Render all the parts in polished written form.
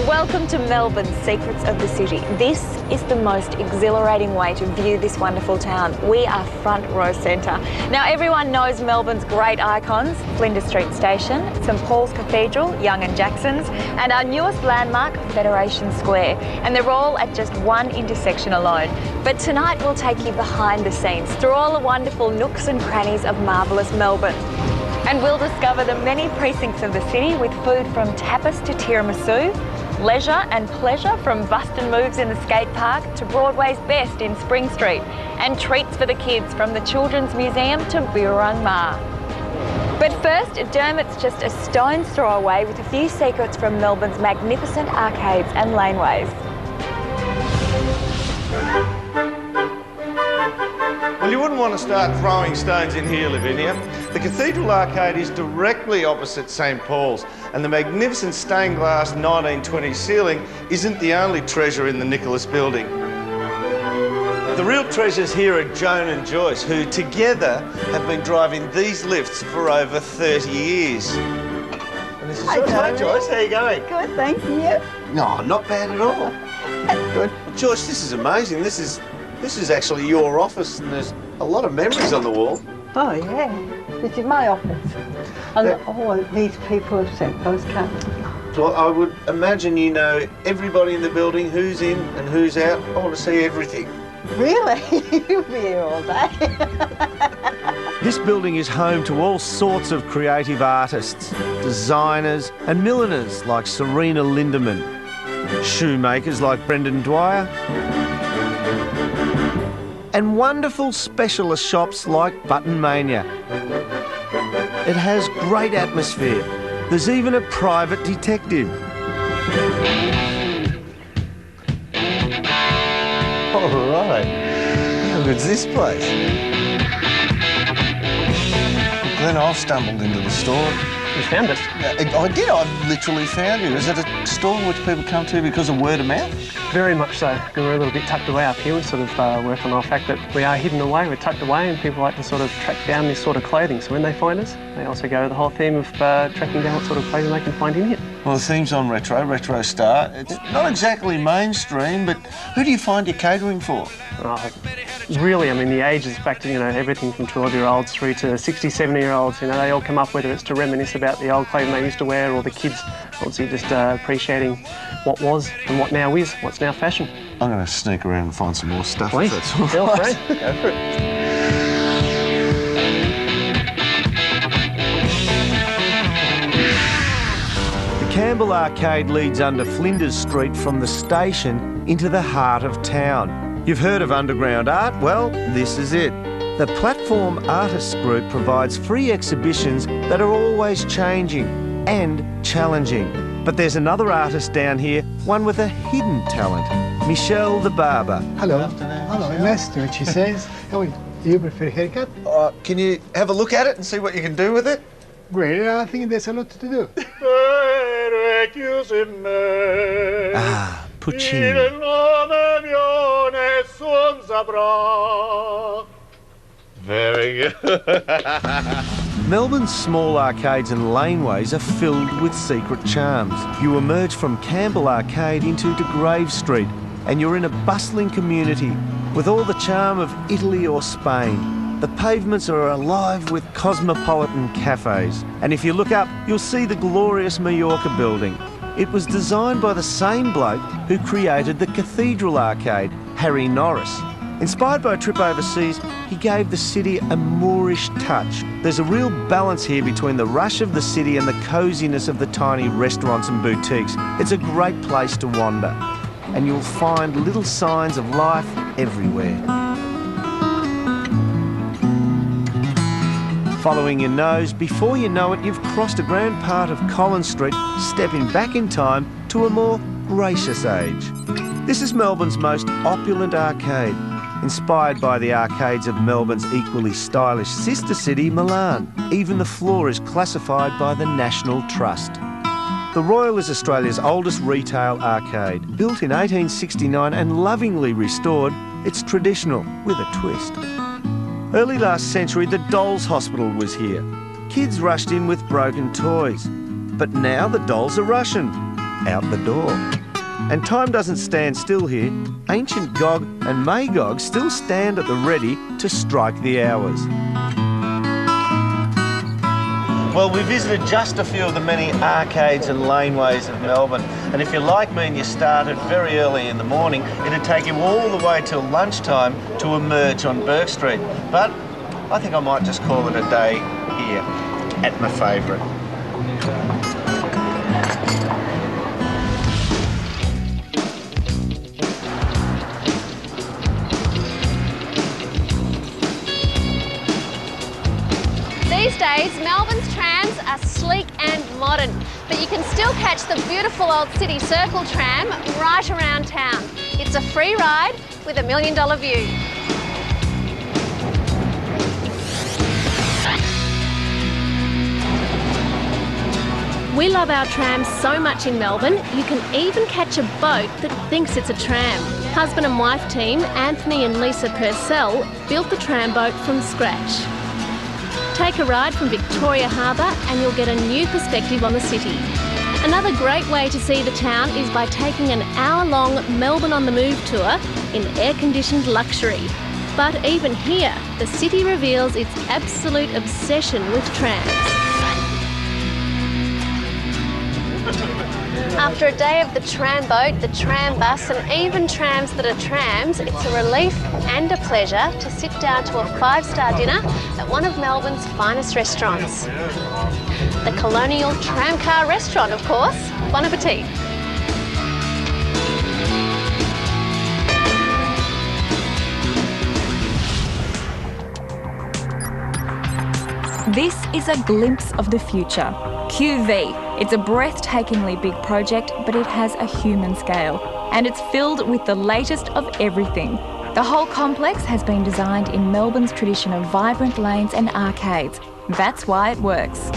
Welcome to Melbourne's Secrets of the City. This is the most exhilarating way to view this wonderful town. We are front row centre. Now everyone knows Melbourne's great icons, Flinders Street Station, St Paul's Cathedral, Young and Jackson's, and our newest landmark, Federation Square. And they're all at just one intersection alone. But tonight we'll take you behind the scenes, through all the wonderful nooks and crannies of marvellous Melbourne. And we'll discover the many precincts of the city with food from tapas to tiramisu, leisure and pleasure from bust and moves in the skate park to Broadway's best in Spring Street, and treats for the kids from the Children's Museum to Burrung Ma. But first, Dermot's just a stone's throw away with a few secrets from Melbourne's magnificent arcades and laneways. Well, you wouldn't want to start throwing stones in here, Lavinia. The Cathedral Arcade is directly opposite St Paul's, and the magnificent stained glass 1920s ceiling isn't the only treasure in the Nicholas building. The real treasures here are Joan and Joyce, who together have been driving these lifts for over 30 years. And this is Joyce. Hi, Joyce. How are you going? Good, thank you. No, not bad at all. That's good. Joyce, this is amazing. This is actually your office, and there's a lot of memories on the wall. Oh, yeah. This is my office. And all these people have sent postcards. Well, I would imagine you know everybody in the building, who's in and who's out. I want to see everything. Really? You'll be here all day. This building is home to all sorts of creative artists, designers and milliners like Serena Lindemann, shoemakers like Brendan Dwyer, and wonderful specialist shops like Button Mania. It has great atmosphere. There's even a private detective. All right. How good's this place? Glenn, I've stumbled into the store. You found us? I did. I literally found you. Is it a store which people come to because of word of mouth? Very much so. We're a little bit tucked away up here. We sort of work on the fact that we are hidden away, we're tucked away, and people like to sort of track down this sort of clothing. So when they find us, they also go the whole theme of tracking down what sort of clothing they can find in here. Well, the theme's on retro star. It's not exactly mainstream, but who do you find you're catering for? Really, I mean, the ages back to, everything from 12-year-olds through to 60, 70-year-olds, they all come up, whether it's to reminisce about the old clothing they used to wear, or the kids obviously just appreciating what was and what now is, what's now fashion. I'm going to sneak around and find some more stuff. Please, if that's all feel right. free. Go for it. The Campbell Arcade leads under Flinders Street from the station into the heart of town. You've heard of underground art? Well, this is it. The Platform Artists Group provides free exhibitions that are always changing and challenging. But there's another artist down here, one with a hidden talent, Michelle the Barber. Hello. Hello, nice to meet you, says. How are you? Do you prefer haircut? Can you have a look at it and see what you can do with it? Great, I think there's a lot to do. Ah, Puccini. Very good. Melbourne's small arcades and laneways are filled with secret charms. You emerge from Campbell Arcade into De Grave Street, and you're in a bustling community with all the charm of Italy or Spain. The pavements are alive with cosmopolitan cafes, and if you look up, you'll see the glorious Mallorca building. It was designed by the same bloke who created the Cathedral Arcade, Harry Norris. Inspired by a trip overseas, he gave the city a Moorish touch. There's a real balance here between the rush of the city and the coziness of the tiny restaurants and boutiques. It's a great place to wander, and you'll find little signs of life everywhere. Following your nose, before you know it, you've crossed a grand part of Collins Street, stepping back in time to a more gracious age. This is Melbourne's most opulent arcade, inspired by the arcades of Melbourne's equally stylish sister city, Milan. Even the floor is classified by the National Trust. The Royal is Australia's oldest retail arcade. Built in 1869 and lovingly restored, it's traditional with a twist. Early last century, the Dolls Hospital was here. Kids rushed in with broken toys. But now the dolls are Russian. out the door. And time doesn't stand still here. Ancient Gog and Magog still stand at the ready to strike the hours. Well, we visited just a few of the many arcades and laneways of Melbourne, and if you're like me and you started very early in the morning, it'd take you all the way till lunchtime to emerge on Bourke Street. But I think I might just call it a day here at my favourite. These days, Melbourne's trams are sleek and modern, but you can still catch the beautiful old City Circle tram right around town. It's a free ride with $1 million view. We love our trams so much in Melbourne, you can even catch a boat that thinks it's a tram. Husband and wife team, Anthony and Lisa Purcell, built the tram boat from scratch. Take a ride from Victoria Harbour and you'll get a new perspective on the city. Another great way to see the town is by taking an hour-long Melbourne on the Move tour in air-conditioned luxury. But even here, the city reveals its absolute obsession with trams. After a day of the tram boat, the tram bus and even trams that are trams, it's a relief and a pleasure to sit down to a 5-star dinner at one of Melbourne's finest restaurants. The Colonial Tramcar Restaurant, of course. Bon appetit. This is a glimpse of the future. QV. It's a breathtakingly big project, but it has a human scale. And it's filled with the latest of everything. The whole complex has been designed in Melbourne's tradition of vibrant lanes and arcades. That's why it works.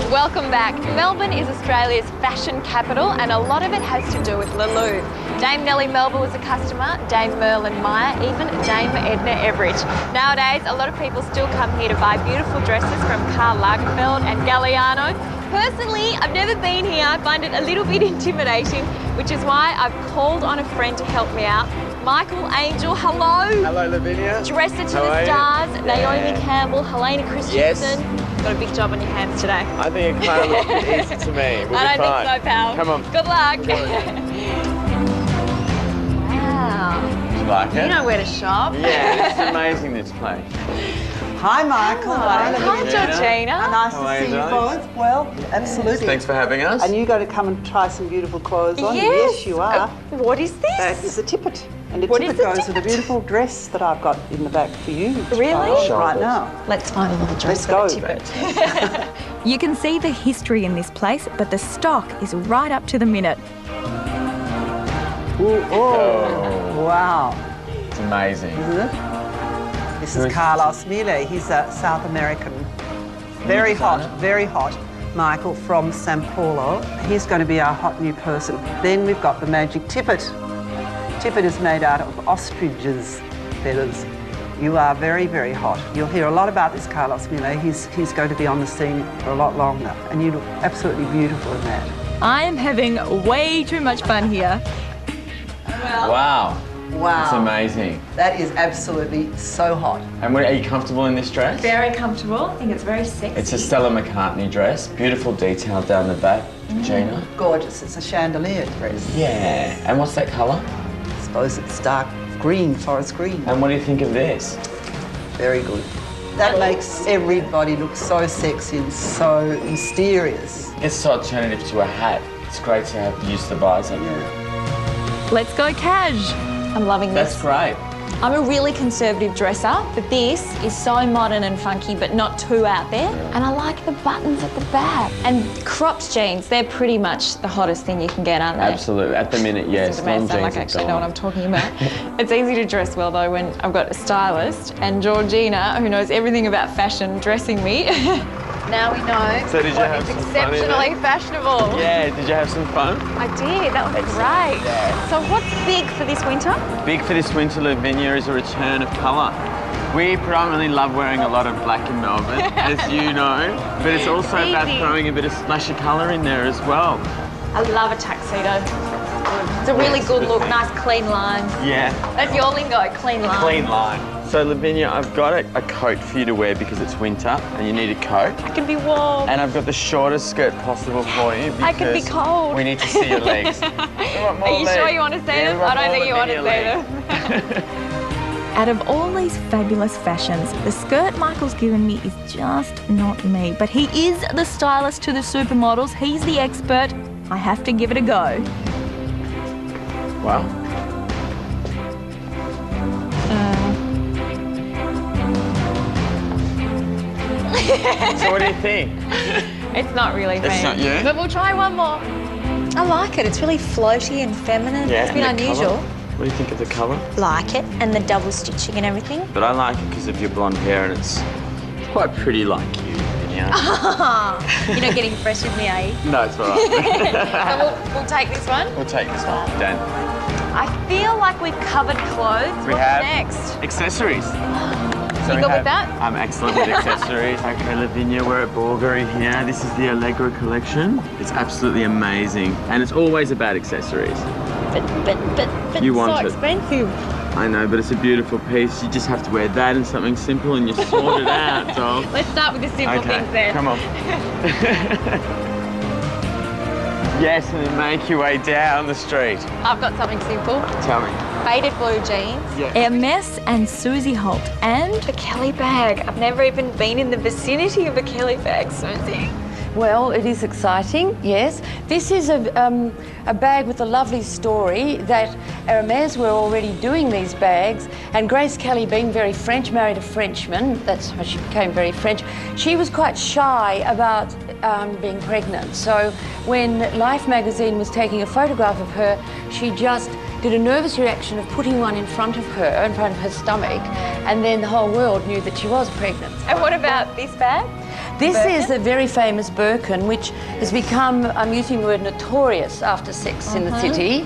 Welcome back. Melbourne is Australia's fashion capital and a lot of it has to do with Le Louvre. Dame Nellie Melba was a customer, Dame Merlin Meyer, even Dame Edna Everidge. Nowadays, a lot of people still come here to buy beautiful dresses from Karl Lagerfeld and Galliano. Personally, I've never been here. I find it a little bit intimidating, which is why I've called on a friend to help me out. Michael Angel, hello. Hello, Lavinia. Dresser to the stars, Naomi Campbell, Helena Christensen. Yes. Got a big job on your hands today. I think it kind of looks easy to me. We'll I be don't fine. think so, pal. Come on. Good luck. Wow. You like it? You know where to shop. Yeah, it's amazing, this place. Hi, Michael. Hi, Georgina. Georgina. Nice How to are see you, you darling? both. Well, absolutely. Thanks for having us. And you got to come and try some beautiful clothes on. Yes. You are. What is this? That is a tippet. And a What tippet is a goes with a tippet? beautiful dress that I've got in the back for you. to try Really? on right now. Let's find a little dress Let's for go. the tippet. You can see the history in this place, but the stock is right up to the minute. Ooh, oh, wow. It's amazing. Isn't it? This is Carlos Mille. He's a South American, very hot, Michael, from Sao Paulo. He's going to be our hot new person. Then we've got the magic tippet. Tippet is made out of ostrich's feathers. You are very, very hot. You'll hear a lot about this Carlos Mille. He's going to be on the scene for a lot longer, and you look absolutely beautiful in that. I am having way too much fun here. Wow. Wow. It's amazing. That is absolutely so hot. And are you comfortable in this dress? Very comfortable. I think it's very sexy. It's a Stella McCartney dress. Beautiful detail down the back, Gina. Gorgeous. It's a chandelier dress. Yeah. And what's that colour? I suppose it's dark green, forest green. And what do you think of this? Very good. That makes everybody look so sexy and so mysterious. It's so alternative to a hat. It's great to have use the visor. Let's go cash. I'm loving this. That's great. I'm a really conservative dresser, but this is so modern and funky, but not too out there. And I like the buttons at the back. And cropped jeans, they're pretty much the hottest thing you can get, aren't they? Absolutely. At the minute, yes. It may Long sound like jeans I are actually know gone. what I'm talking about. It's easy to dress well, though, when I've got a stylist and Georgina, who knows everything about fashion, dressing me. Now we know So did you what have is some fun in exceptionally it? fashionable. Yeah, did you have some fun? I did, that was Excellent. great. Yeah. So what's big for this winter? Big for this winter, Lavinia, is a return of colour. We predominantly love wearing a lot of black in Melbourne, as you know, but it's also about throwing a bit of splash of colour in there as well. I love a tuxedo. It's a really good look, nice clean lines. Yeah. That's your lingo, clean lines. Clean line. So Lavinia, I've got a coat for you to wear because it's winter and you need a coat. I can be warm. And I've got the shortest skirt possible for you because I can be cold. we need to see your legs. Are you sure you want to see them? I don't think you want to see them. Out of all these fabulous fashions, the skirt Michael's given me is just not me. But he is the stylist to the supermodels. He's the expert. I have to give it a go. Wow. So what do you think? It's not really me. It's not you? But we'll try one more. I like it. It's really floaty and feminine. Yeah, It's a bit and the unusual. colour. What do you think of the colour? Like it. And the double stitching and everything. But I like it because of your blonde hair and it's quite pretty like you, Lavinia. You're not getting fresh with me, are you? No, it's all right. So we'll take this one. We'll take this one. Done. I feel like we've covered clothes. We What's have next? accessories. So You we good with have- that? I'm excellent with accessories. Okay, Lavinia, we're at Bulgari here. This is the Allegra collection. It's absolutely amazing. And it's always about accessories. But You it's want so it. expensive. I know, but it's a beautiful piece. You just have to wear that and something simple and you sort it out, doll. Let's start with the simple Okay, things then. come on. Yes, and then make your way down the street. I've got something simple. Tell me. Faded blue jeans. Yeah. Hermes and Susie Holt and A Kelly bag. I've never even been in the vicinity of a Kelly bag, Susie. Well, it is exciting, yes. This is a bag with a lovely story that Hermes were already doing these bags, and Grace Kelly, being very French, married a Frenchman. That's how she became very French. She was quite shy about being pregnant. So when Life magazine was taking a photograph of her, she just did a nervous reaction of putting one in front of her stomach, and then the whole world knew that she was pregnant. And what about this bag? This Birkin? is the very famous Birkin, which has become, I'm using the word notorious after Sex in the City.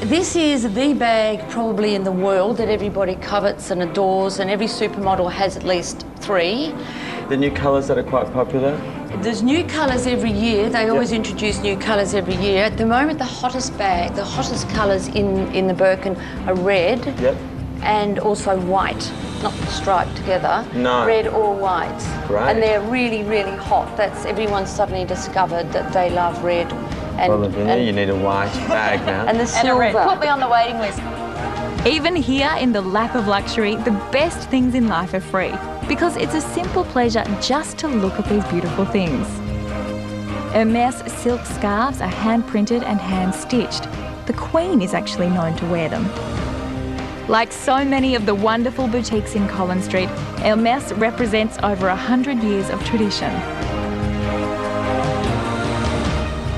This is the bag probably in the world that everybody covets and adores, and every supermodel has at least 3. The new colours that are quite popular. There's new colours every year. They always introduce new colours every year. At the moment, the hottest bag, the hottest colours in the Birkin are red. Yep. And also white, not striped together. No. Red or white. Great. And they're really, really hot. That's everyone's suddenly discovered that they love red. And, Well, Lavinia, you need a white bag now. and the And a silver. red. Put me on the waiting list. even here in the lap of luxury, the best things in life are free because it's a simple pleasure just to look at these beautiful things. Hermes silk scarves are hand-printed and hand-stitched. The Queen is actually known to wear them. Like so many of the wonderful boutiques in Collins Street, Hermes represents over 100 years of tradition.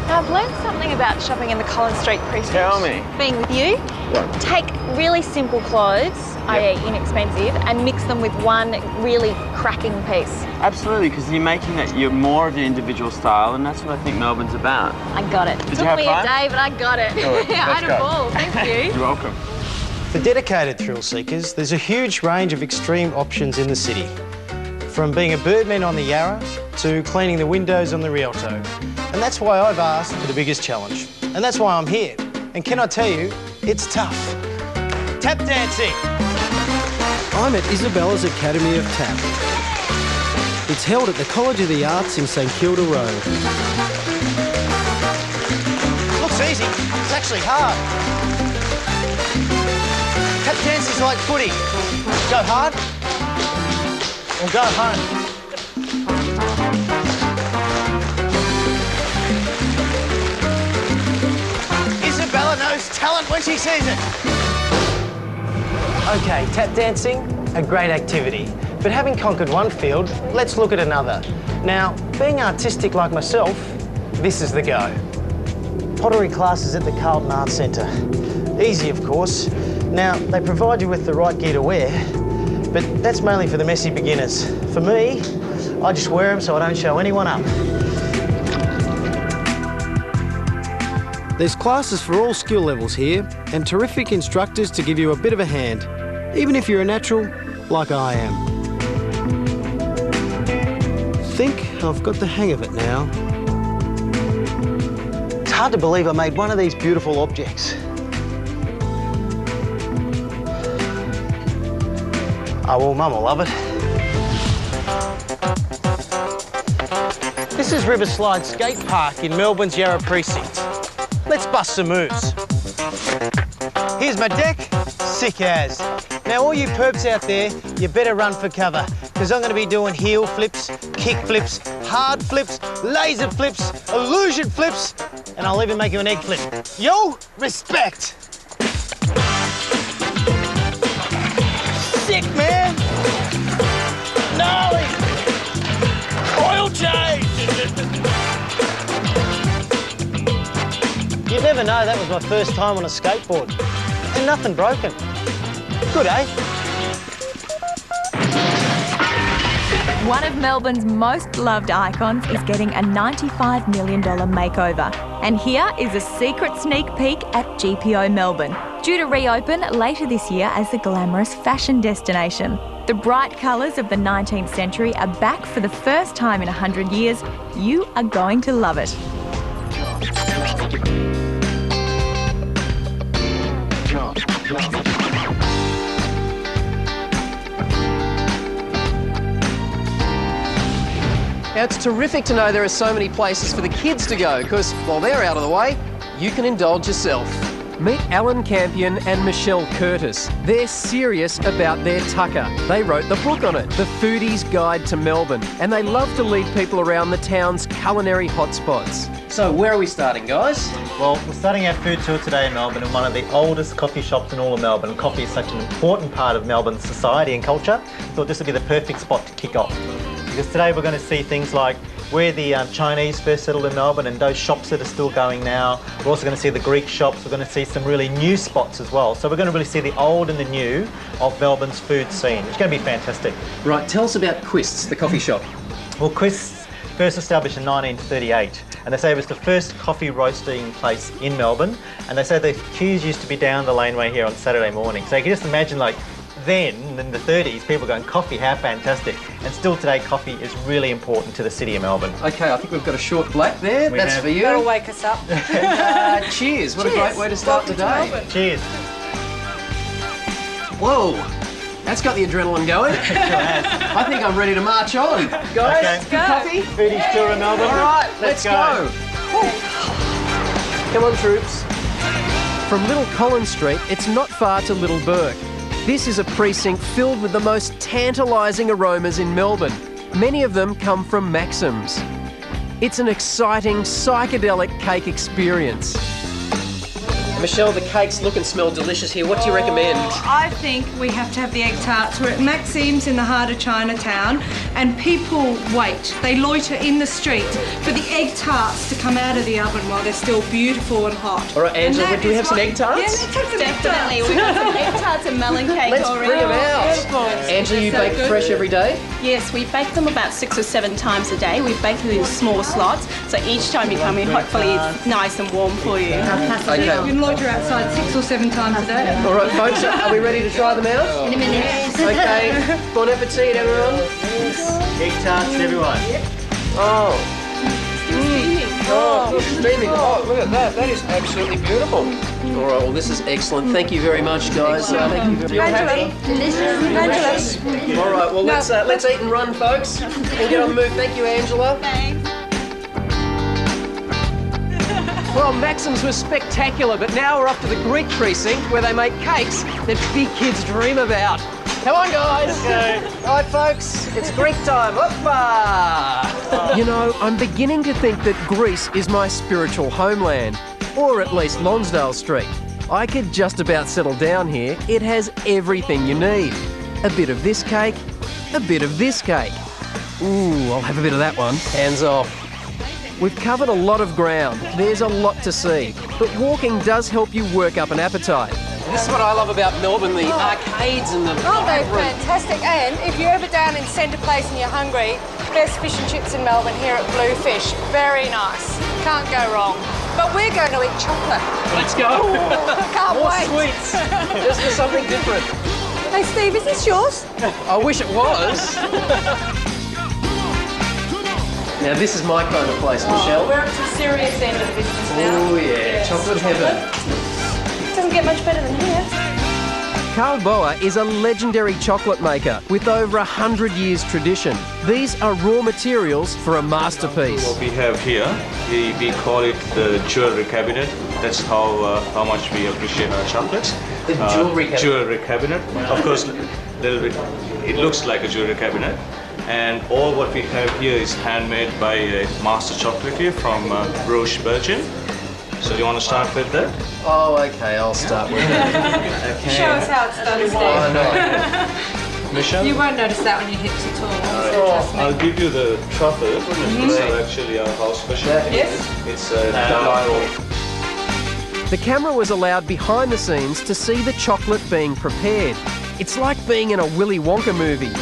Now, I've learned something about shopping in the Collins Street precinct. Tell me. Being with you, take really simple clothes, i.e. inexpensive, and mix them with one really cracking piece. Absolutely, because you're making you're more of your individual style, and that's what I think Melbourne's about. I got it. Did you Took have me fun? a day, but I got it. Good. I Let's had go. a ball. Thank you. You're welcome. For dedicated thrill seekers, there's a huge range of extreme options in the city. From being a birdman on the Yarra to cleaning the windows on the Rialto. And that's why I've asked for the biggest challenge. And that's why I'm here. And can I tell you, it's tough. Tap dancing. I'm at Isabella's Academy of Tap. It's held at the College of the Arts in St Kilda Road. Looks easy. It's actually hard. Tap dancing's like footy. Go hard or go home. Isabella knows talent when she sees it. Okay, tap dancing, a great activity. But having conquered one field, let's look at another. Now, being artistic like myself, this is the go. Pottery classes at the Carlton Arts Centre. Easy, of course. Now, they provide you with the right gear to wear, but that's mainly for the messy beginners. For me, I just wear them so I don't show anyone up. There's classes for all skill levels here and terrific instructors to give you a bit of a hand, even if you're a natural like I am. Think I've got the hang of it now. It's hard to believe I made one of these beautiful objects. Oh, well, Mum will love it. This is Riverslide Skate Park in Melbourne's Yarra Precinct. Let's bust some moves. Here's my deck, sick as. Now all you perps out there, you better run for cover, because I'm going to be doing heel flips, kick flips, hard flips, laser flips, illusion flips, and I'll even make you an egg flip. Yo, respect! Sick, man! Gnarly! Oil change! You'd never know that was my first time on a skateboard. And nothing broken. Good, eh? One of Melbourne's most loved icons is getting a $95 million makeover. And here is a secret sneak peek at GPO Melbourne, due to reopen later this year as a glamorous fashion destination. The bright colours of the 19th century are back for the first time in 100 years. You are going to love it. Now, it's terrific to know there are so many places for the kids to go, because while they're out of the way, you can indulge yourself. Meet Alan Campion and Michelle Curtis. They're serious about their tucker. They wrote the book on it, The Foodie's Guide to Melbourne, and they love to lead people around the town's culinary hotspots. So where are we starting, guys? Well, we're starting our food tour today in Melbourne in one of the oldest coffee shops in all of Melbourne. Coffee is such an important part of Melbourne's society and culture. I thought this would be the perfect spot to kick off. Because today we're going to see things like where the Chinese first settled in Melbourne and those shops that are still going now. We're also going to see the Greek shops. We're going to see some really new spots as well. So we're going to really see the old and the new of Melbourne's food scene. It's going to be fantastic. Right, tell us about Quist's, the coffee shop. Well, Quist's first established in 1938. And they say it was the first coffee roasting place in Melbourne. And they say the queues used to be down the laneway here on Saturday morning. So you can just imagine, like, then, in the 30s, people going, coffee, how fantastic. And still today, coffee is really important to the city of Melbourne. Okay, I think we've got a short black there. That's for you. That'll wake us up. Cheers. What a great way to start the day. Cheers. Whoa. That's got the adrenaline going. I think I'm ready to march on. Guys, okay. Good coffee? Foodie's tour in Melbourne. All right, let's go. Come on, troops. From Little Collins Street, it's not far to Little Bourke. This is a precinct filled with the most tantalising aromas in Melbourne. Many of them come from Maxim's. It's an exciting, psychedelic cake experience. Michelle, the cakes look and smell delicious here. What do you recommend? I think we have to have the egg tarts. We're at Maxim's in the heart of Chinatown, and people wait. They loiter in the street for the egg tarts to come out of the oven while they're still beautiful and hot. All right, Angela, do we have some egg tarts? Yeah, let's have some Definitely. We've got some egg tarts and melon cake Let's already. bring them out. Angela, you bake fresh every day? Yes, we bake them about 6 or 7 times a day. We bake them in small slots, so each time you come in, hopefully it's nice and warm for you. Okay. You can loiter outside 6 or 7 times a day. All right, folks, are we ready to try them out? In a minute. Yes. Okay. Bon appetit, everyone. Egg tarts, everyone. Oh. Oh, steaming hot. Look at that. That is absolutely beautiful. All right, well, this is excellent. Thank you very much, guys. Feel happy? Delicious. All right, well, let's eat and run, folks. We'll get on the move. Thank you, Angela. Thanks. Well, Maxim's was spectacular, but now we're up to the Greek precinct where they make cakes that big kids dream about. Come on, guys. Okay. All right, folks, it's Greek time. Hoppa! You know, I'm beginning to think that Greece is my spiritual homeland, or at least Lonsdale Street. I could just about settle down here. It has everything you need. A bit of this cake, a bit of this cake. Ooh, I'll have a bit of that one. Hands off. We've covered a lot of ground. There's a lot to see, but walking does help you work up an appetite. This is what I love about Melbourne, the arcades and the... Oh, they're fantastic. And if you're ever down in Centre Place and you're hungry, best fish and chips in Melbourne here at Bluefish. Very nice. Can't go wrong. But we're going to eat chocolate. Let's go. Can't More wait. sweets. Just for something different. Hey, Steve, is this yours? I wish it was. Now, this is my kind of place, Michelle. We're up to the serious end of business now. Oh, yeah. Chocolate heaven. Doesn't get much better than here. Carl Boer is a legendary chocolate maker with over 100 years tradition. These are raw materials for a masterpiece. What we have here, we call it the jewelry cabinet. That's how much we appreciate our chocolates. The jewelry cabinet? Jewelry cabinet. Of course, it looks like a jewelry cabinet. And all what we have here is handmade by a master chocolatier from Roche, Belgium. So you want to start with that? Oh, okay, I'll start with that. Okay. Show us how it's done, Steve. Oh, no. Michelle? You won't notice that on your hips at all. So I'll give you the truffle. It's actually our house specialty. Yes? It's dark. The camera was allowed behind the scenes to see the chocolate being prepared. It's like being in a Willy Wonka movie.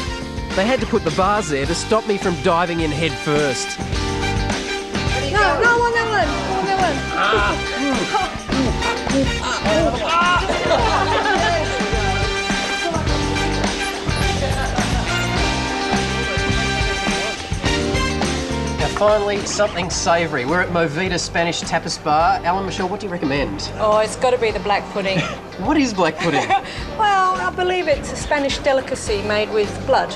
They had to put the bars there to stop me from diving in head first. No, on that one. On that one. Now finally, something savoury. We're at Movida Spanish Tapas Bar. Alan, Michelle, what do you recommend? Oh, it's got to be the black pudding. What is black pudding? Well, I believe it's a Spanish delicacy made with blood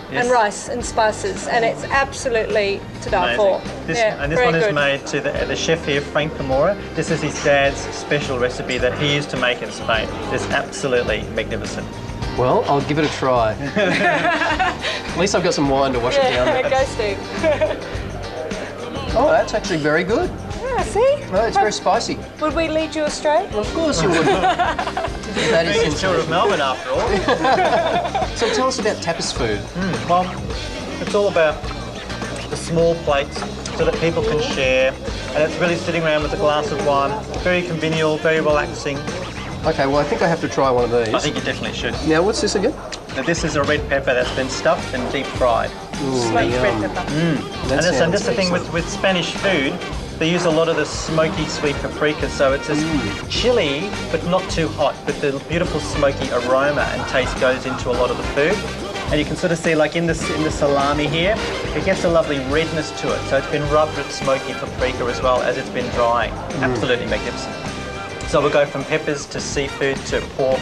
and rice and spices, and it's absolutely to die for. This one is made to the chef here, Frank Camora. This is his dad's special recipe that he used to make in Spain. It's absolutely magnificent. Well, I'll give it a try. At least I've got some wine to wash it down. Go, Steve. Oh, that's actually very good. Yeah, see? No, it's very spicy. Would we lead you astray? Well, of course you would. That is a tour of Melbourne, after all. So tell us about tapas food. Well, it's all about the small plates so that people can share, and it's really sitting around with a glass of wine. Very convivial, very relaxing. Okay, well, I think I have to try one of these. I think you definitely should. Now, what's this again? Now, this is a red pepper that's been stuffed and deep fried. Smoked red pepper. And that's the thing with Spanish food, they use a lot of the smoky sweet paprika, so it's this chili, but not too hot, but the beautiful smoky aroma and taste goes into a lot of the food. And you can sort of see, like in the salami here, it gets a lovely redness to it. So it's been rubbed with smoky paprika as well as it's been drying. Absolutely magnificent. So we'll go from peppers to seafood to pork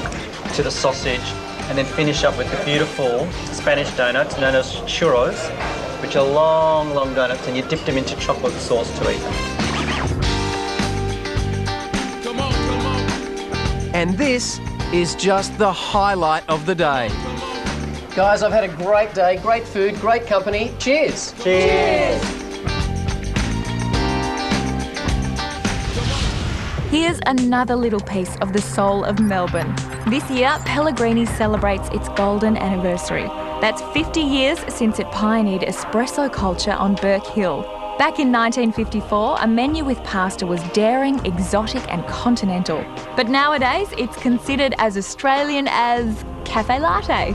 to the sausage, and then finish up with the beautiful Spanish donuts known as churros, which are long, long donuts, and you dip them into chocolate sauce to eat them. And this is just the highlight of the day. Guys, I've had a great day, great food, great company. Cheers. Cheers. Here's another little piece of the soul of Melbourne. This year, Pellegrini celebrates its golden anniversary. That's 50 years since it pioneered espresso culture on Burke Hill. Back in 1954, a menu with pasta was daring, exotic and continental. But nowadays, it's considered as Australian as cafe latte.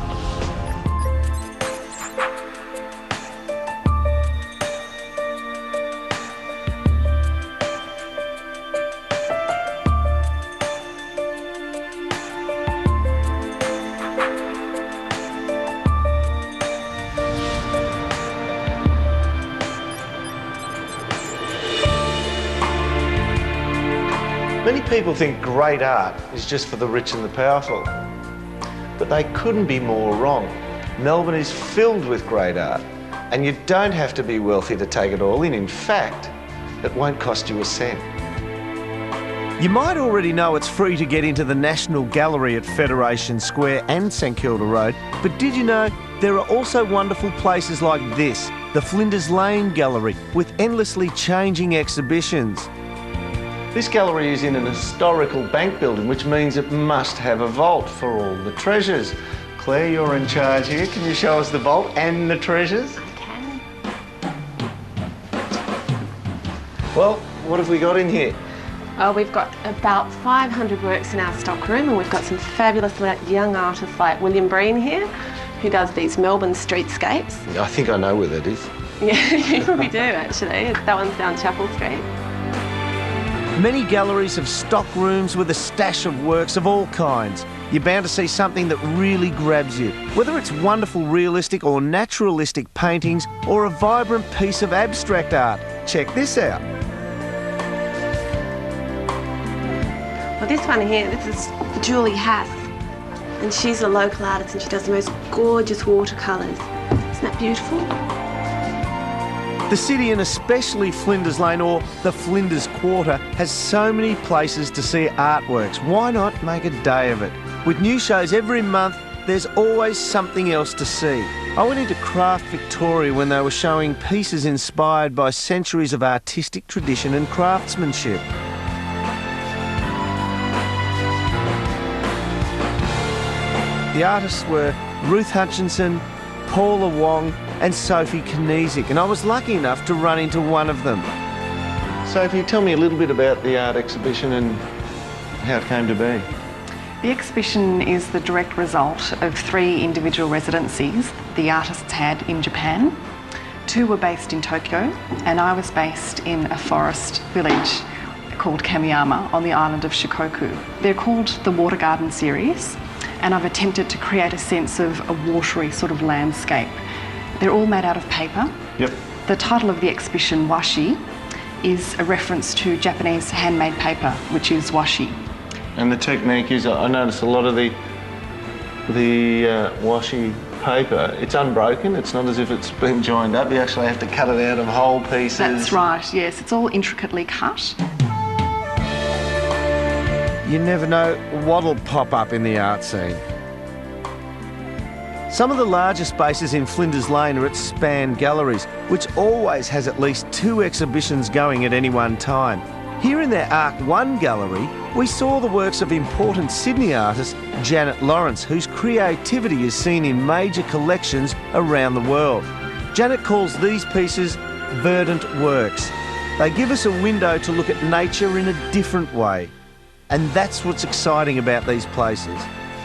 Many people think great art is just for the rich and the powerful, but they couldn't be more wrong. Melbourne is filled with great art, and you don't have to be wealthy to take it all in. In fact, it won't cost you a cent. You might already know it's free to get into the National Gallery at Federation Square and St Kilda Road, but did you know there are also wonderful places like this, the Flinders Lane Gallery, with endlessly changing exhibitions. This gallery is in an historical bank building, which means it must have a vault for all the treasures. Claire, you're in charge here. Can you show us the vault and the treasures? I can. Well, what have we got in here? We've got about 500 works in our stockroom, and we've got some fabulous young artists like William Breen here, who does these Melbourne streetscapes. I think I know where that is. Yeah, you probably do actually. That one's down Chapel Street. Many galleries have stock rooms with a stash of works of all kinds. You're bound to see something that really grabs you, whether it's wonderful realistic or naturalistic paintings or a vibrant piece of abstract art. Check this out. Well, this one here, this is Julie Hath, and she's a local artist and she does the most gorgeous watercolours. Isn't that beautiful? The city, and especially Flinders Lane or the Flinders Quarter, has so many places to see artworks. Why not make a day of it? With new shows every month, there's always something else to see. I went into Craft Victoria when they were showing pieces inspired by centuries of artistic tradition and craftsmanship. The artists were Ruth Hutchinson, Paula Wong and Sophie Knesick, and I was lucky enough to run into one of them. Sophie, tell me a little bit about the art exhibition and how it came to be. The exhibition is the direct result of 3 individual residencies the artists had in Japan. 2 were based in Tokyo, and I was based in a forest village called Kamiyama on the island of Shikoku. They're called the Water Garden series, and I've attempted to create a sense of a watery sort of landscape. They're all made out of paper. Yep. The title of the exhibition, Washi, is a reference to Japanese handmade paper, which is washi. And the technique is, I noticed a lot of the washi paper, it's unbroken, it's not as if it's been joined up, you actually have to cut it out of whole pieces. That's right, yes, it's all intricately cut. You never know what'll pop up in the art scene. Some of the larger spaces in Flinders Lane are at Span Galleries, which always has at least 2 exhibitions going at any one time. Here in their Arc 1 gallery, we saw the works of important Sydney artist Janet Lawrence, whose creativity is seen in major collections around the world. Janet calls these pieces verdant works. They give us a window to look at nature in a different way. And that's what's exciting about these places.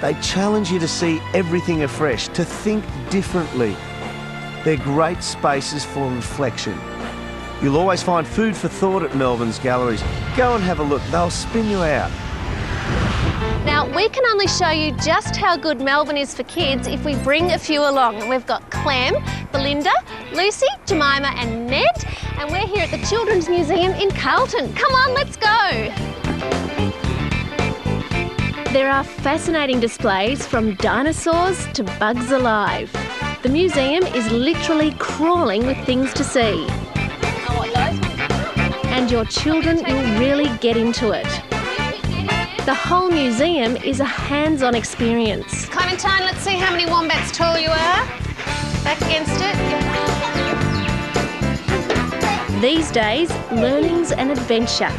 They challenge you to see everything afresh, to think differently. They're great spaces for reflection. You'll always find food for thought at Melbourne's galleries. Go and have a look, they'll spin you out. Now, we can only show you just how good Melbourne is for kids if we bring a few along. And we've got Clem, Belinda, Lucy, Jemima and Ned, and we're here at the Children's Museum in Carlton. Come on, let's go. There are fascinating displays from dinosaurs to bugs alive. The museum is literally crawling with things to see. And your children will really get into it. The whole museum is a hands-on experience. Clementine, let's see how many wombats tall you are. Back against it. These days, learning's an adventure.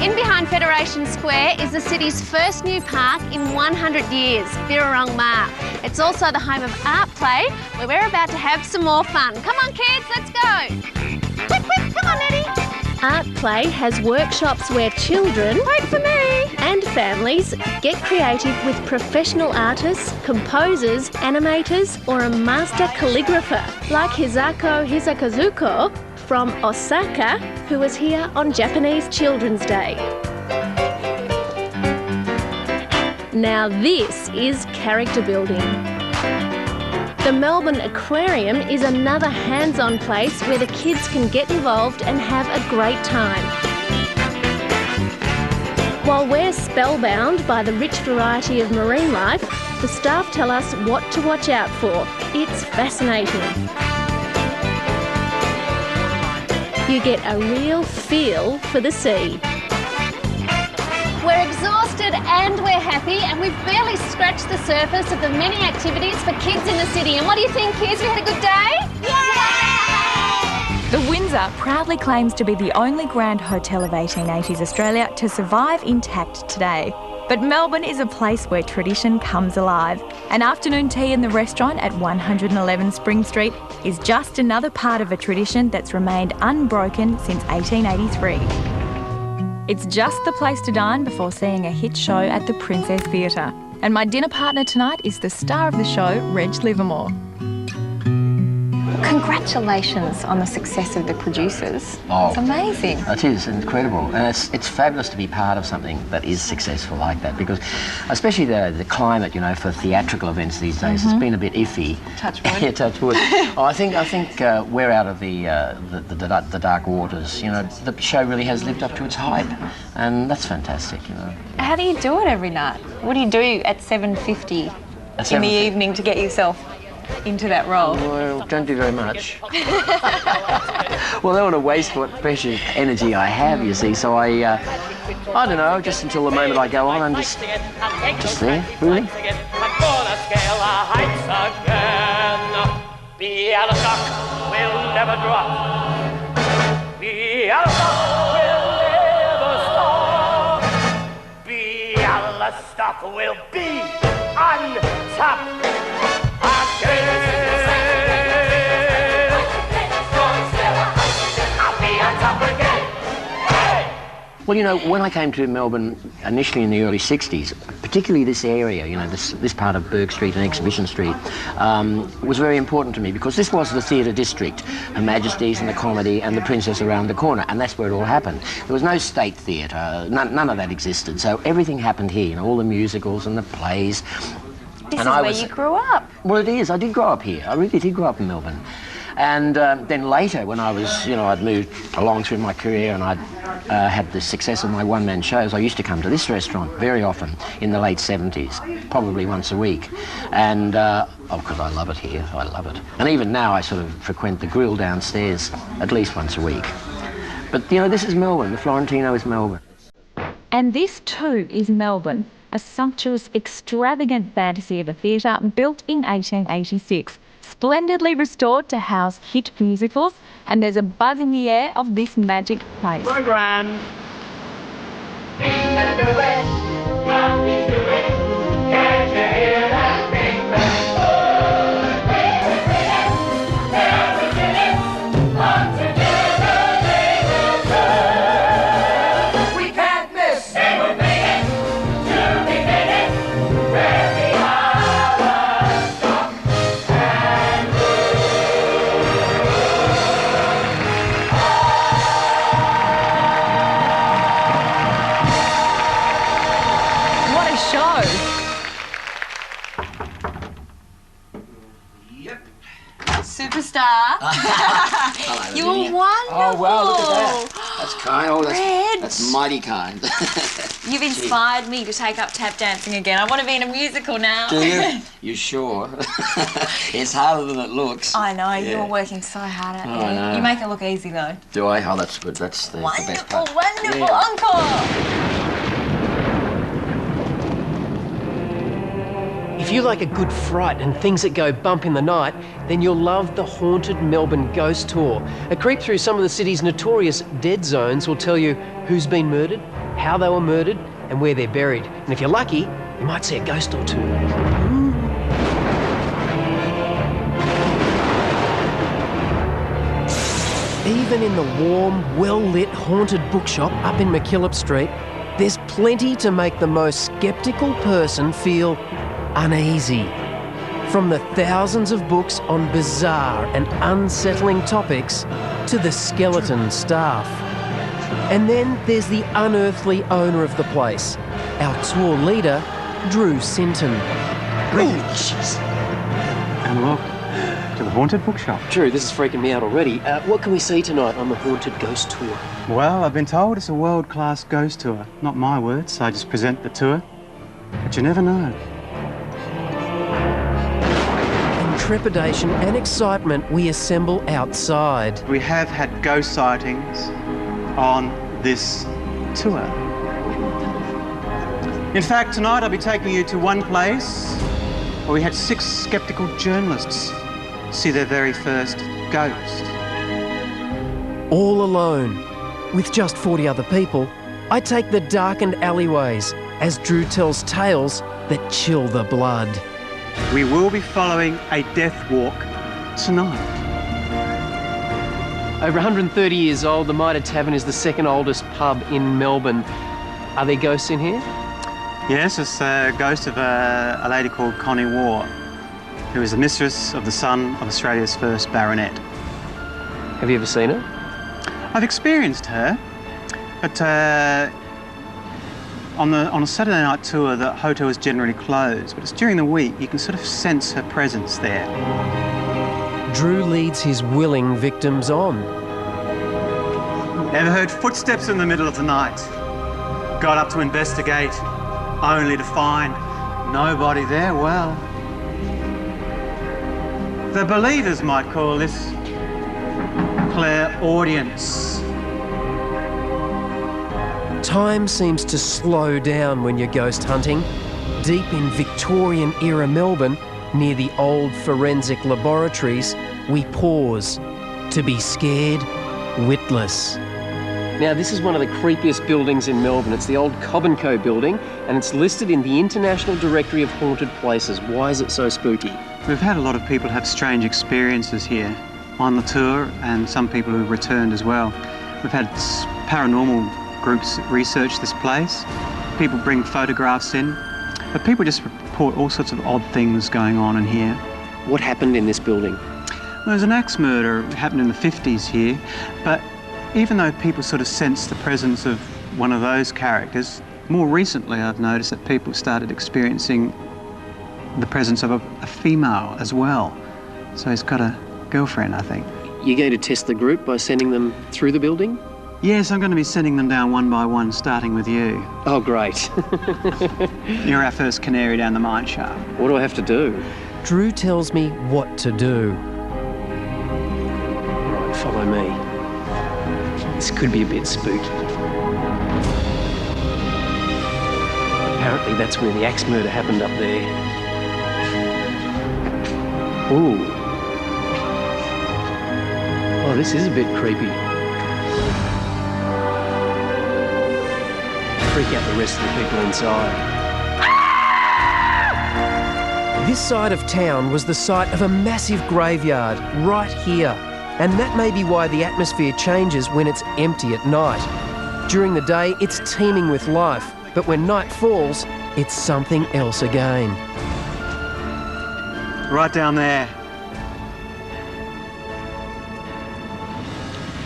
In behind Federation Square is the city's first new park in 100 years, Birrarung Ma. It's also the home of Art Play, where we're about to have some more fun. Come on, kids, let's go. Quick, quick, come on, Eddie. Art Play has workshops where children, wait for me, and families get creative with professional artists, composers, animators, or a master calligrapher, like Hisako Hisakazuko from Osaka, who was here on Japanese Children's Day. Now this is character building. The Melbourne Aquarium is another hands-on place where the kids can get involved and have a great time. While we're spellbound by the rich variety of marine life, the staff tell us what to watch out for. It's fascinating. You get a real feel for the sea. We're exhausted and we're happy, and we've barely scratched the surface of the many activities for kids in the city. And what do you think, kids? We had a good day? The Windsor proudly claims to be the only grand hotel of 1880s Australia to survive intact today. But Melbourne is a place where tradition comes alive. An afternoon tea in the restaurant at 111 Spring Street is just another part of a tradition that's remained unbroken since 1883. It's just the place to dine before seeing a hit show at the Princess Theatre. And my dinner partner tonight is the star of the show, Reg Livermore. Congratulations on the success of the producers. Oh, it's amazing. It is incredible, and it's fabulous to be part of something that is successful like that, because especially the climate, you know, for theatrical events these days has been a bit iffy. Touch wood. Yeah, touch wood. I think we're out of the dark waters. You know, the show really has lived up to its hype, and that's fantastic. You know. How do you do it every night? What do you do at 7:50 in the evening to get yourself into that role? Well, don't do very much. Well, I don't want to waste what precious energy I have, you see, so I don't know, just until the moment I go on, I'm just there, really. Bialystok will never drop. Bialystok will never stop. Bialystok will be on top. Well, you know, when I came to Melbourne initially in the early 60s, particularly this area, you know, this part of Burke Street and Exhibition Street, was very important to me, because this was the theatre district, Her Majesty's and the Comedy and the Princess around the corner, and that's where it all happened. There was no state theatre, none of that existed, so everything happened here, you know, all the musicals and the plays. This is where you grew up. Well, it is. I did grow up here. I really did grow up in Melbourne. And then later, when I was, you know, I'd moved along through my career and I'd had the success of my one-man shows, I used to come to this restaurant very often in the late 70s, probably once a week. And, because I love it here, I love it. And even now, I sort of frequent the grill downstairs at least once a week. But, you know, this is Melbourne. The Florentino is Melbourne. And this too is Melbourne, a sumptuous, extravagant fantasy of a theatre built in 1886. Splendidly restored to house hit musicals, and there's a buzz in the air of this magic place. Program. Superstar. Hello, You were Lydia. wonderful. Oh, wow, look at that. That's kind. Oh, Reg. that's mighty kind. You've inspired me to take up tap dancing again. I want to be in a musical now. Do you? You sure? It's harder than it looks. I know, Yeah. you're working so hard at Oh, it. I know. You make it look easy though. Do I? Oh, that's good. That's the best part. Wonderful, Yeah. Uncle! If you like a good fright and things that go bump in the night, then you'll love the Haunted Melbourne Ghost Tour. A creep through some of the city's notorious dead zones will tell you who's been murdered, how they were murdered, and where they're buried. And if you're lucky, you might see a ghost or two. Even in the warm, well-lit haunted bookshop up in McKillop Street, there's plenty to make the most sceptical person feel uneasy. From the thousands of books on bizarre and unsettling topics to the skeleton staff. And then there's the unearthly owner of the place, our tour leader, Drew Sinton. And welcome to the Haunted Bookshop. Drew, this is freaking me out already. What can we see tonight on the Haunted Ghost Tour? Well, I've been told it's a world-class ghost tour. Not my words, I just present the tour. But you never know. Trepidation and excitement, we assemble outside. We have had ghost sightings on this tour. In fact, tonight I'll be taking you to one place where we had 6 skeptical journalists see their very first ghost. All alone, with just 40 other people, I take the darkened alleyways as Drew tells tales that chill the blood. We will be following a death walk tonight. Over 130 years old, the Mitre Tavern is the second oldest pub in Melbourne. Are there ghosts in here? Yes, it's the ghost of a lady called Connie Waugh, who was the mistress of the son of Australia's first baronet. Have you ever seen her? I've experienced her, but on a Saturday night tour, the hotel is generally closed, but it's during the week you can sort of sense her presence there. Drew leads his willing victims on. Never heard footsteps in the middle of the night. Got up to investigate, only to find nobody there. Well, the believers might call this clairaudience. Time seems to slow down when you're ghost hunting. Deep in Victorian-era Melbourne, near the old forensic laboratories, we pause to be scared witless. Now, this is one of the creepiest buildings in Melbourne. It's the old Cobb & Co building, and it's listed in the International Directory of Haunted Places. Why is it so spooky? We've had a lot of people have strange experiences here on the tour, and some people who've returned as well. We've had paranormal groups research this place. People bring photographs in, but people just report all sorts of odd things going on in here. What happened in this building? Well, there's an axe murder. It happened in the 50s here, but even though people sort of sense the presence of one of those characters, more recently I've noticed that people started experiencing the presence of a female as well. So he's got a girlfriend, I think. You're going to test the group by sending them through the building? Yes, I'm going to be sending them down one by one, starting with you. Oh, great. You're our first canary down the mine shaft. What do I have to do? Drew tells me what to do. Right, follow me. This could be a bit spooky. Apparently that's where the axe murder happened up there. Ooh. Oh, this is a bit creepy. Freak out the rest of the people inside. This side of town was the site of a massive graveyard right here. And that may be why the atmosphere changes when it's empty at night. During the day, it's teeming with life, but when night falls, it's something else again. Right down there.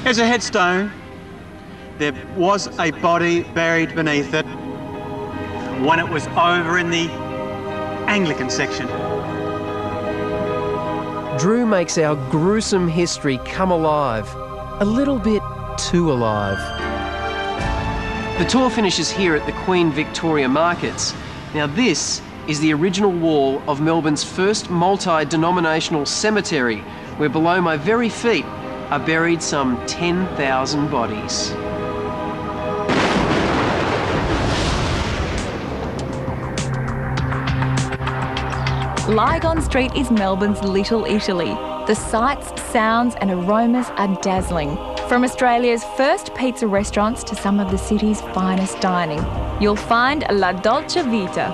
There's a headstone. There was a body buried beneath it when it was over in the Anglican section. Drew makes our gruesome history come alive, a little bit too alive. The tour finishes here at the Queen Victoria Markets. Now this is the original wall of Melbourne's first multi-denominational cemetery, where below my very feet are buried some 10,000 bodies. Lygon Street is Melbourne's Little Italy. The sights, sounds and aromas are dazzling. From Australia's first pizza restaurants to some of the city's finest dining, you'll find La Dolce Vita.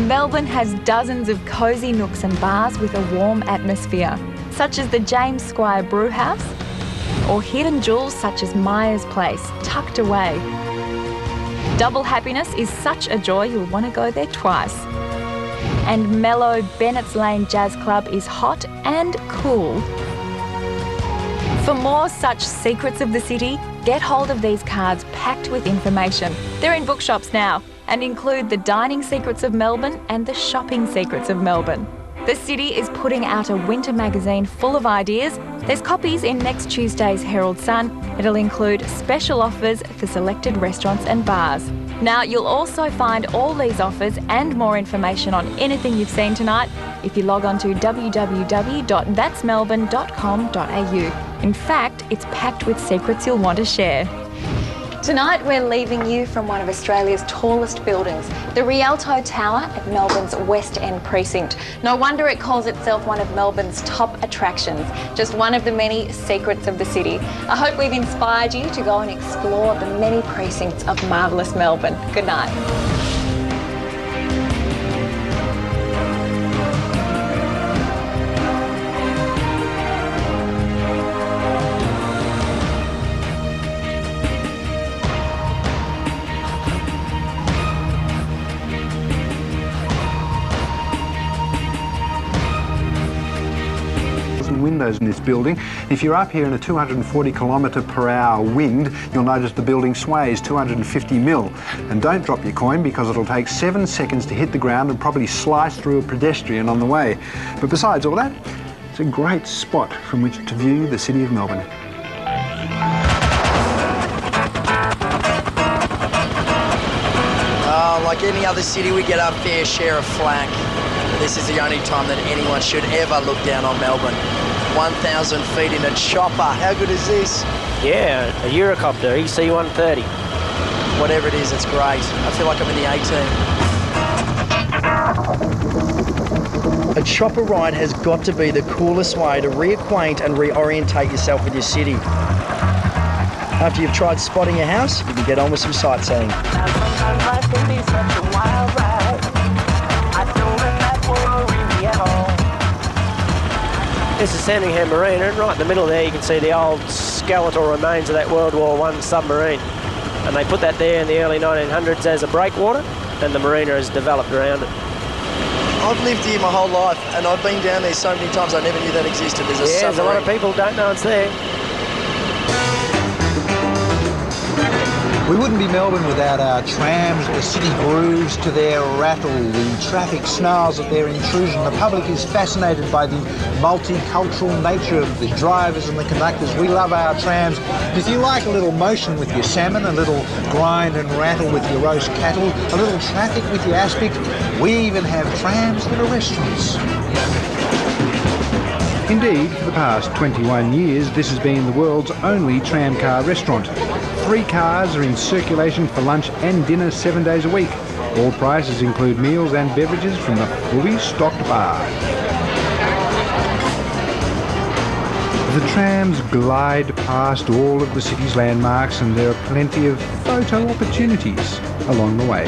Melbourne has dozens of cosy nooks and bars with a warm atmosphere, such as the James Squire Brewhouse, or hidden jewels such as Myers Place, tucked away. Double Happiness is such a joy you'll want to go there twice. And mellow Bennett's Lane Jazz Club is hot and cool. For more such secrets of the city, get hold of these cards packed with information. They're in bookshops now, and include the dining secrets of Melbourne and the shopping secrets of Melbourne. The city is putting out a winter magazine full of ideas. There's copies in next Tuesday's Herald Sun. It'll include special offers for selected restaurants and bars. Now, you'll also find all these offers and more information on anything you've seen tonight if you log on to www.thatsmelbourne.com.au. In fact, it's packed with secrets you'll want to share. Tonight we're leaving you from one of Australia's tallest buildings, the Rialto Tower at Melbourne's West End precinct. No wonder it calls itself one of Melbourne's top attractions, just one of the many secrets of the city. I hope we've inspired you to go and explore the many precincts of marvellous Melbourne. Good night. Windows in this building. If you're up here in a 240 km/h wind, you'll notice the building sways 250 mil. And don't drop your coin because it'll take 7 seconds to hit the ground and probably slice through a pedestrian on the way. But besides all that, it's a great spot from which to view the city of Melbourne. Like any other city, we get our fair share of flack. This is the only time that anyone should ever look down on Melbourne. 1,000 feet in a chopper. How good is this? Yeah, a Eurocopter, EC-130. Whatever it is, it's great. I feel like I'm in the A-Team. A chopper ride has got to be the coolest way to reacquaint and reorientate yourself with your city. After you've tried spotting a house, you can get on with some sightseeing. Sometimes life can be such a wild ride. I don't let that worry me at all. This is Sandringham Marina, and right in the middle there you can see the old skeletal remains of that World War I submarine. And they put that there in the early 1900s as a breakwater, and the marina has developed around it. I've lived here my whole life, and I've been down there so many times I never knew that existed. There's a lot of people who don't know it's there. We wouldn't be Melbourne without our trams, the city grooves to their rattle, the traffic snarls of their intrusion. The public is fascinated by the multicultural nature of the drivers and the conductors. We love our trams. If you like a little motion with your salmon, a little grind and rattle with your roast cattle, a little traffic with your aspic, we even have trams that are restaurants. Indeed, for the past 21 years, this has been the world's only tramcar restaurant. 3 cars are in circulation for lunch and dinner 7 days a week. All prices include meals and beverages from the fully stocked bar. The trams glide past all of the city's landmarks, and there are plenty of photo opportunities along the way.